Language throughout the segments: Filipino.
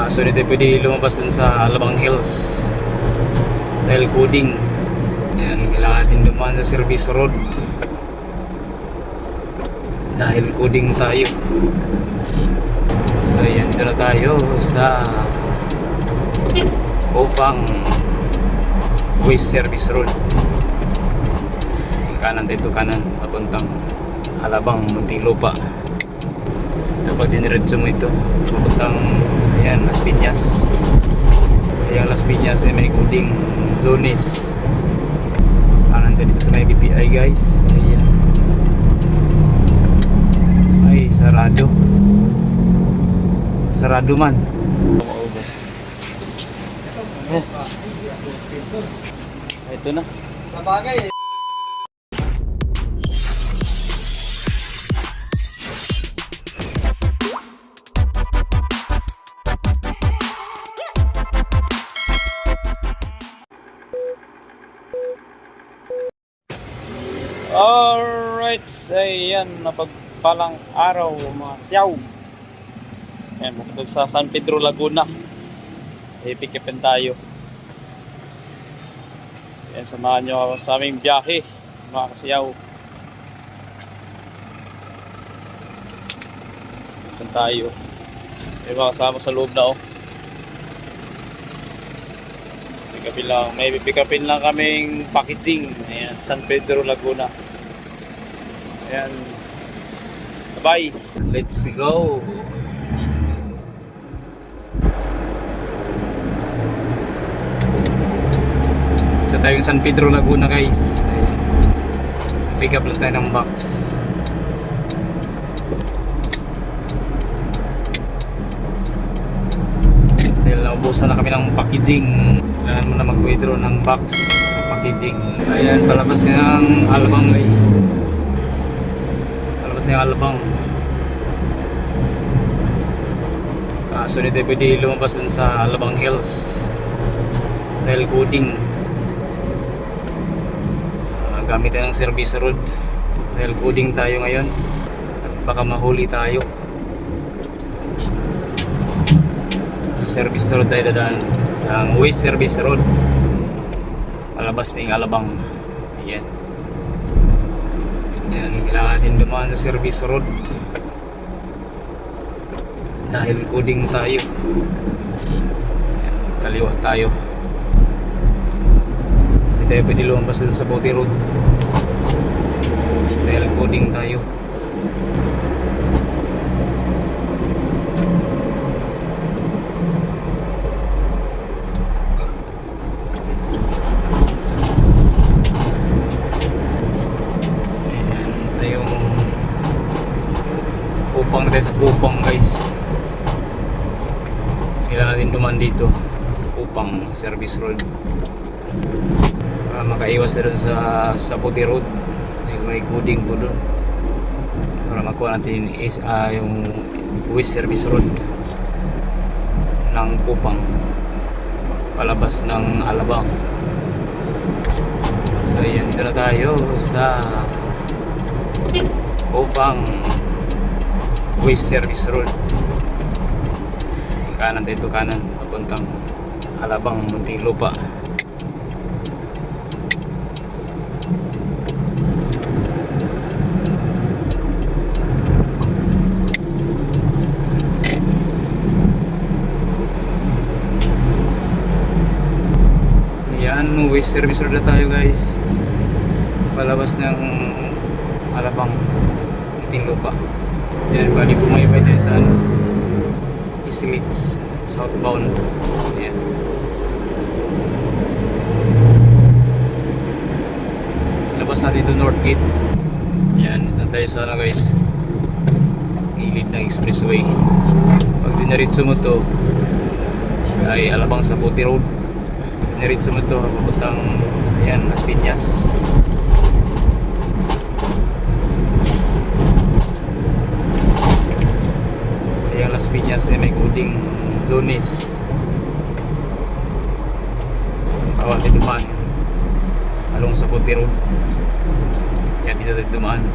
So hindi tayo pwede lumabas dun sa Alabang Hills dahil coding. Ayan, kailangan natin dumaan sa service road dahil coding tayo. So ayan, dito na tayo sa Upang West Service Road. Kanan dito, kanan papuntang Alabang, Muntinlupa. Kapag diniretso mo ito papuntang ayan, Las Piñas. Ayan, Las Piñas ay may coding Lunes. Kanan dito sa may BPI guys. Ayan, ay sarado man. Ito na Sabagay. Alright, ayan, napagpalang araw mga siyaw. Ayan, pupunta sa San Pedro, Laguna. Ipikipin tayo. Ayan, samahan nyo ako sa aming biyahe mga kasiyaw. Ipikipin tayo. May mga kasama sa loob na may pipikapin lang kaming packaging. Ayan, San Pedro, Laguna. Ayan, bye, let's go. Ito tayong San Pedro, Laguna guys. Ayan, pick up lang tayo ng box. Dahil naubusan na kami ng packaging, kailangan mo na mag-withdraw ng box sa packaging. Ayan, palabas ng Alabang guys. Palabas ng Alabang. So hindi tayo pwede lumabas dun sa Alabang Hills dahil coding. Gamit tayo ng service road dahil coding tayo ngayon at baka mahuli tayo. Service road tayo dadaan, ang West Service Road, palabas ng Alabang. Ayan, ayan, kailangan natin dumaan sa service road dahil coding tayo. Ayan, kaliwa tayo, hindi tayo pwede lumabas sa Bote Road dahil coding tayo. Upang tayo sa Upang guys. Kailangan natin dumaan dito sa Upang Service Road para makaiwas na dun sa Puti Road dahil may coding po dun, para makuha natin is yung West Service Road ng Upang palabas ng Alabang. So yan, dito na tayo sa Upang West Service Road. Kanan dito, kanan papuntang Alabang, Muntinlupa. Ayan, West Service Road na tayo guys, palabas ng Alabang, Muntinlupa. Yan, bali bumaybay tayo sa Islix southbound. Ayan, labas natin dito North Gate. Yan, ito tayo sa guys, gilid ng expressway. Pag dinaritso mo to ay Alabang sa Puti Road. Dinaritso mo to papuntang ayan, Las Piñas. Las Piñas ay may coding Lunes. Bawal tayo dumaan along sa Puti Road. Yan, dito tayo dumaan.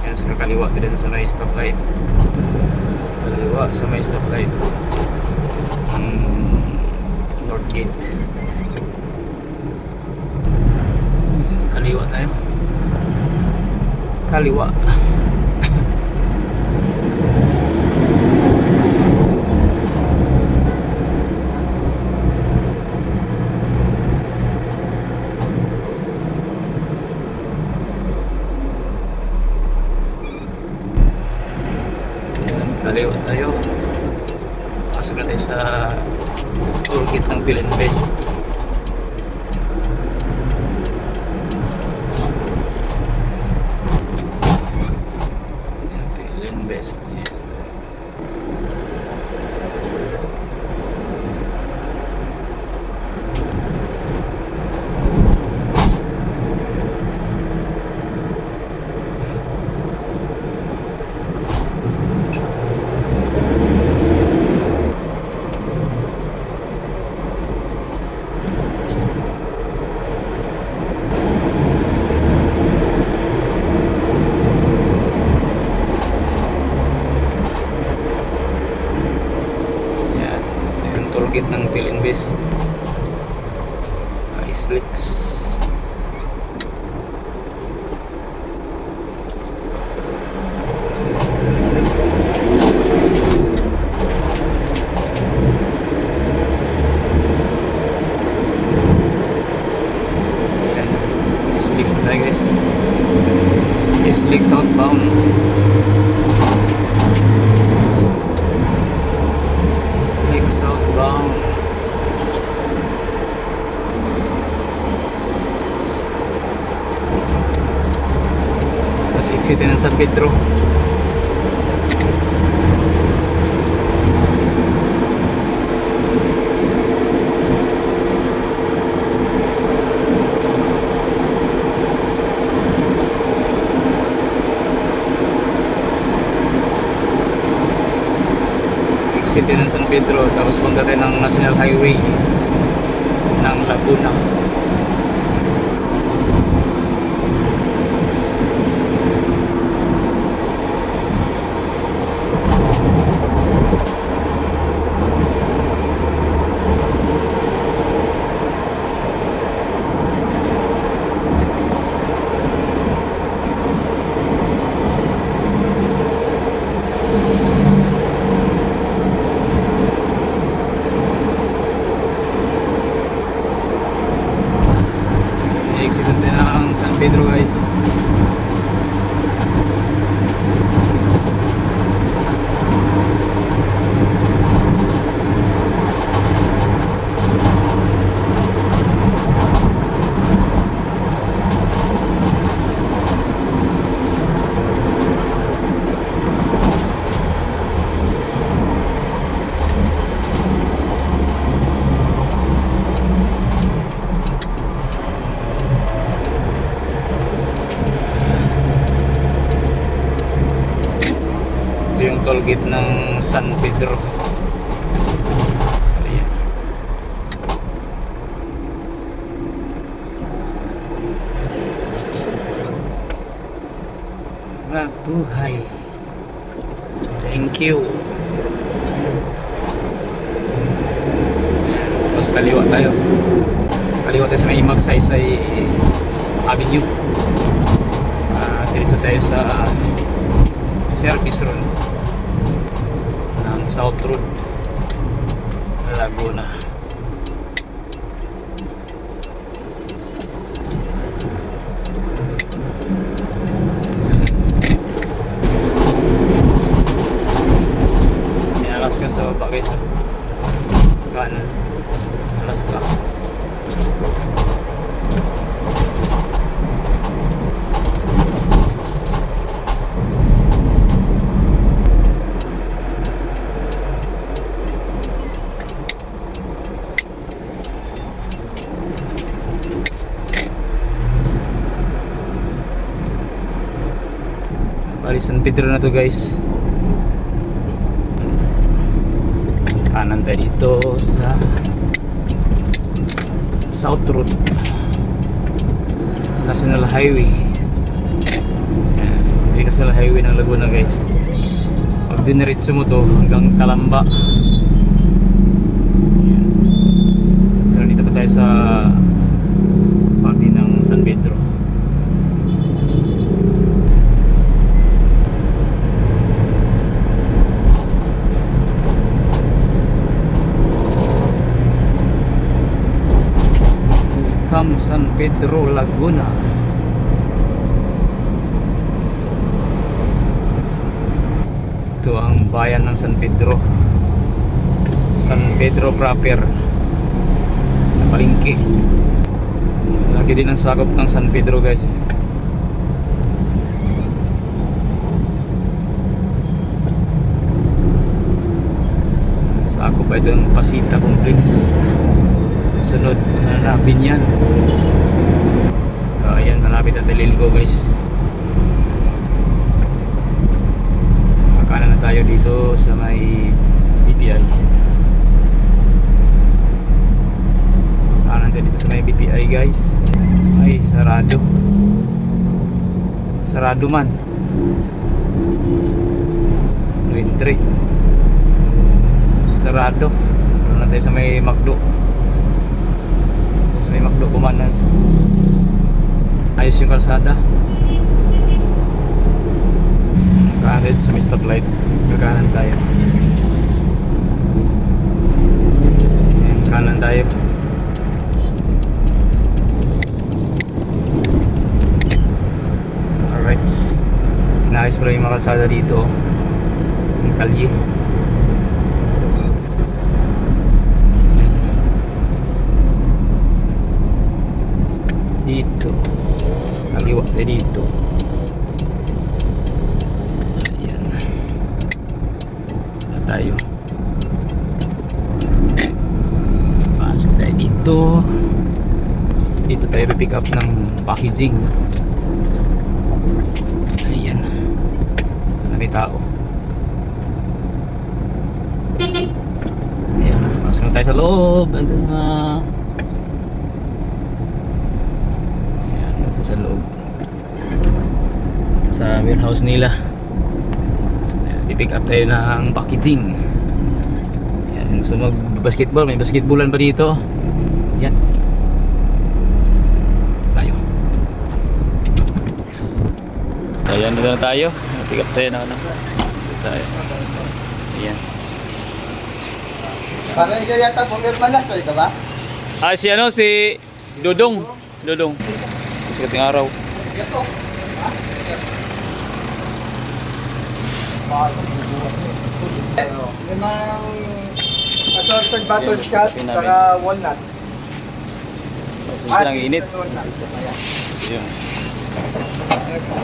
Yan, sa kaliwa tayo sa may stoplight. Kaliwa sa may stoplight ang North Gate. Kaliwa tayo. Kaliwa. Kaliwa tayo. Pasok na tayo sa tollgate ng Philinvest. Philinvest. Tollgate ng Philinvest. Islix. Islix na guys. Islix outbound. Islix outbound. Tapos exit ng San Pedro. City ng San Pedro, tapos punta tayo ng National Highway ng Laguna. Exit natin ang San Pedro guys. Yung tollgate ng San Pedro. Ayan. Mabuhay. Thank you. Ayan. Tapos kaliwa tayo. Kaliwa tayo sa may Magsaysay Avenue. Diretso tayo sa service road ng South Road Laguna. Inalas ka sa baba guys, kanan alas ka. Bali San Pedro na to guys. Kanan tayo dito sa South Road National Highway. Ayan, ito yung National Highway ng Laguna guys. Pag diniretso mo to hanggang Calamba. Ayan. Pero dito pa tayo sa parte ng San Pedro. Welcome San Pedro, Laguna. Ito ang bayan ng San Pedro. San Pedro proper na palengke. Lagi din ang sakop ng San Pedro, guys. Sakop pa ito ng Pasita Complex. Sunod na Binyan. Ayan, malapit na Telilco, guys. Kanan na tayo dito sa may BPI. Kanan tayo dito sa may BPI, guys. Ay, sarado. Sarado man. No entry. Sarado. Kanan tayo sa may McDo. Sa may McDo kumanan. Ayos yung kalsada. Kanan sa may stoplight. Kakanan tayo. Ayan, kanan tayo. Alright. Inaayos pala yung mga kalsada dito. Yung kalye. Dito. Kaliwa tayo dito. Tayo. Pasok tayo dito. Dito tayo pick up ng packaging. Ayan. Sana may tao. Ayan. Pasok na tayo sa loob. Andun na. Ayan. Ito sa loob. Sa warehouse nila. I-pick up tayo ng packaging. Yan, gusto mag-basketball, may basketballan pa dito. Yan. Tayo. Ayan, dito na tayo. Pick up tayo na ano. Tayo. Ayan. Parang ikaw yata Ponger Palas, ito ba? Ah, si ano, si Dodong. Dodong. Kasi kating araw. Ito. Limang assorted butterscotch saka walnut. Isa lang init. Walnut. Yun.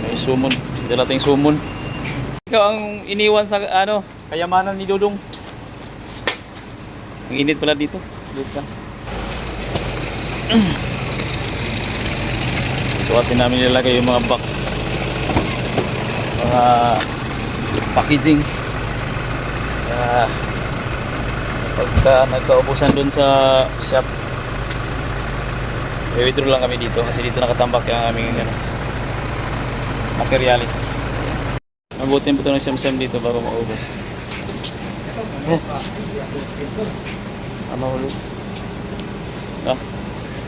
May sumon. Dala tayong sumon. Ikaw ang iniwan sa ano, kayamanan ni Dodong. Ang init pala dito. Dito. Ito kasi namin nilagay yung mga box. Mga packaging. Pagka nagkaubusan dun sa shop, i-withdraw lang kami dito kasi dito nakatambak yung aming ano, materialis. Mabutin po ito ng siyam-siyam dito bago maubos. Ulit.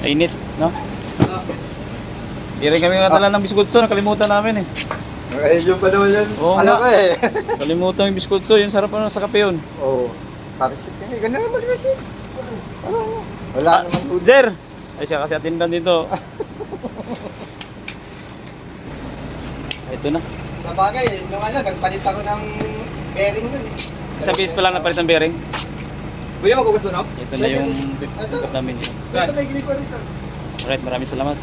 Init, no? Di rin kami natala ng biskutso, nakalimutan namin eh. Ayun pa naman yan. Oo Ano nga. ko eh. Kalimutan yung biskutso, yung sarap ano sa kape yun. Oo. Parisip ka ganun naman kasi. Wala naman food. Jer! Ay siya kasi atindan dito. Ito na. Sabagay, nung ano, nagpalit ako ng bearing nun. Isang piece pa lang napalit ang bearing. Kuya, magugusto na? Ito na yung pick up namin dito. Ito may gripper ito. Alright, maraming salamat.